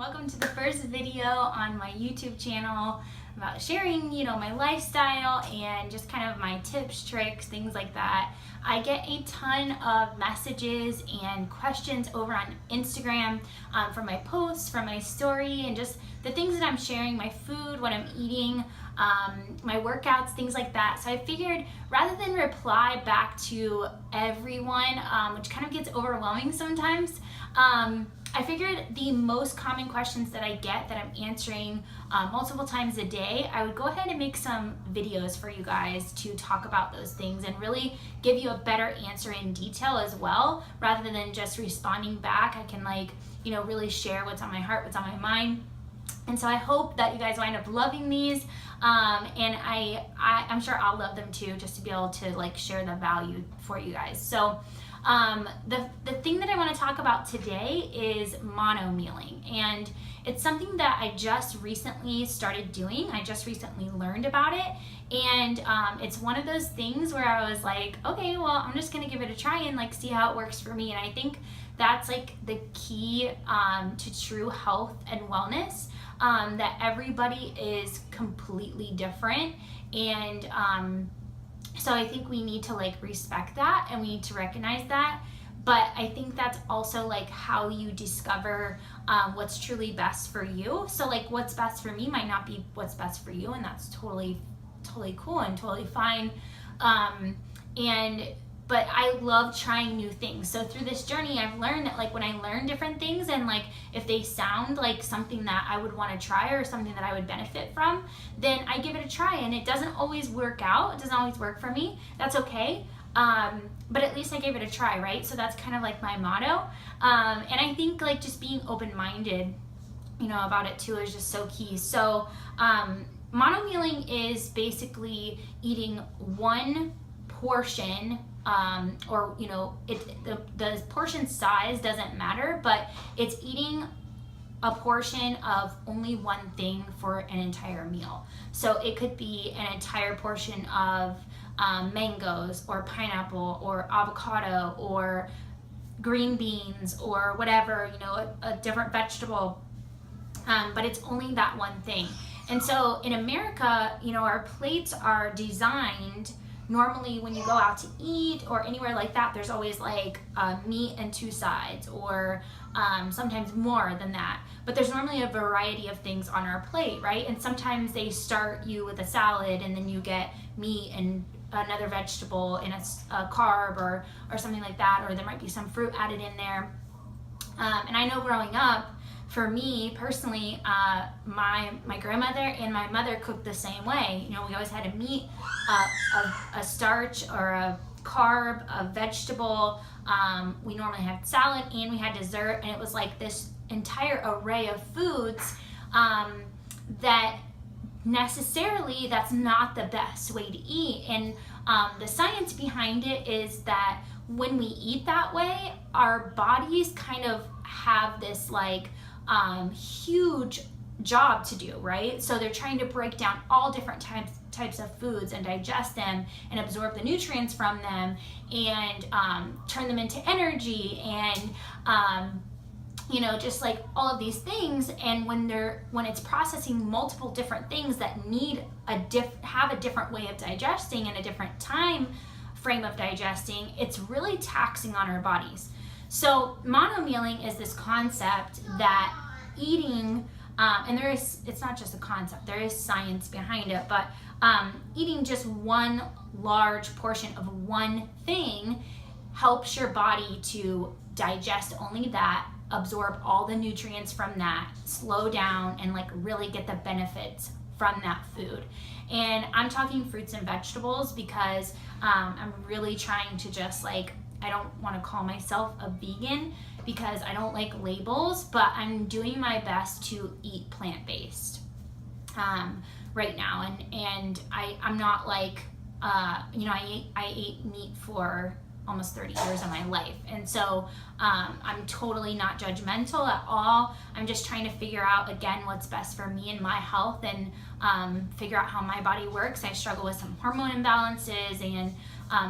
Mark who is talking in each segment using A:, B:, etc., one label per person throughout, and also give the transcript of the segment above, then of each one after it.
A: Welcome to the first video on my YouTube channel about sharing, my lifestyle and just kind of my tips, tricks, things like that. I get a ton of messages and questions over on Instagram from my posts, from my story, and just the things that I'm sharing, my food, what I'm eating, my workouts, things like that. So I figured rather than reply back to everyone, which kind of gets overwhelming sometimes, I figured the most common questions that I get that I'm answering multiple times a day, I would go ahead and make some videos for you guys to talk about those things and really give you a better answer in detail as well, rather than just responding back. I can really share what's on my heart, what's on my mind. And so I hope that you guys wind up loving these, and I'm sure I'll love them too, just to be able to share the value for you guys. So the thing that I want to talk about today is mono mealing, and it's something that I just recently started doing. I just recently learned about it, and it's one of those things where I was like, okay, well, I'm just gonna give it a try and see how it works for me. And I think that's the key to true health and wellness, that everybody is completely different, and so I think we need to respect that, and we need to recognize that. But I think that's also how you discover what's truly best for you. So what's best for me might not be what's best for you, and that's totally cool and totally fine. But I love trying new things. So through this journey, I've learned that when I learn different things, and if they sound like something that I would want to try or something that I would benefit from, then I give it a try. And it doesn't always work out. It doesn't always work for me. That's okay. But at least I gave it a try, right? So that's kind of my motto. And I think just being open-minded, about it too is just so key. So mono mealing is basically eating one portion, the portion size doesn't matter, but it's eating a portion of only one thing for an entire meal. So it could be an entire portion of mangoes or pineapple or avocado or green beans or whatever, a different vegetable, but it's only that one thing. And so in America, our plates are designed. Normally when you go out to eat or anywhere like that, there's always meat and two sides, or sometimes more than that. But there's normally a variety of things on our plate, right? And sometimes they start you with a salad, and then you get meat and another vegetable and a carb or something like that, or there might be some fruit added in there. And I know growing up, for me personally, my grandmother and my mother cooked the same way. We always had a meat, a starch or a carb, a vegetable. We normally had salad, and we had dessert, and it was this entire array of foods that necessarily that's not the best way to eat. And the science behind it is that when we eat that way, our bodies kind of have this huge job to do, right? So they're trying to break down all different types of foods and digest them and absorb the nutrients from them, and turn them into energy, and just all of these things. And when it's processing multiple different things that need have a different way of digesting and a different time frame of digesting, it's really taxing on our bodies. So mono mealing is this concept that eating, and it's not just a concept, there is science behind it, but eating just one large portion of one thing helps your body to digest only that, absorb all the nutrients from that, slow down, and really get the benefits from that food. And I'm talking fruits and vegetables because I'm really trying to just I don't want to call myself a vegan because I don't like labels, but I'm doing my best to eat plant-based right now. And I'm not I ate meat for almost 30 years of my life. And so I'm totally not judgmental at all. I'm just trying to figure out, again, what's best for me and my health, and figure out how my body works. I struggle with some hormone imbalances and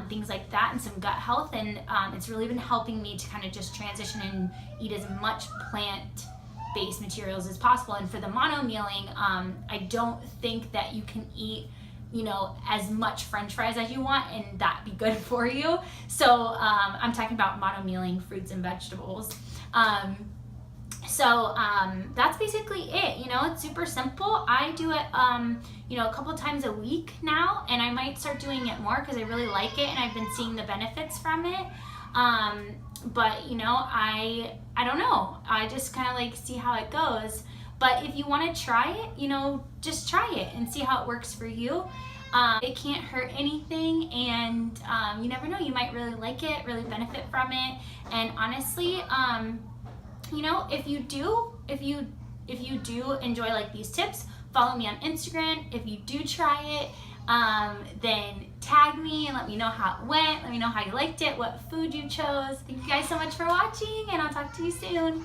A: things like that, and some gut health. And it's really been helping me to kind of just transition and eat as much plant based materials as possible. And for the mono mealing, I don't think that you can eat, you know, as much French fries as you want and that be good for you. So I'm talking about mono mealing fruits and vegetables. So that's basically it. You know, it's super simple. I do it, you know, a couple times a week now, and I might start doing it more because I really like it and I've been seeing the benefits from it. But you know, I don't know. I just kind of like see how it goes. But if you want to try it, you know, just try it and see how it works for you. It can't hurt anything, and you never know, you might really like it, really benefit from it. And honestly, you know, if you do enjoy like these tips, follow me on Instagram. If you do try it, then tag me and let me know how it went. Let me know how you liked it, what food you chose. Thank you guys so much for watching, and I'll talk to you soon.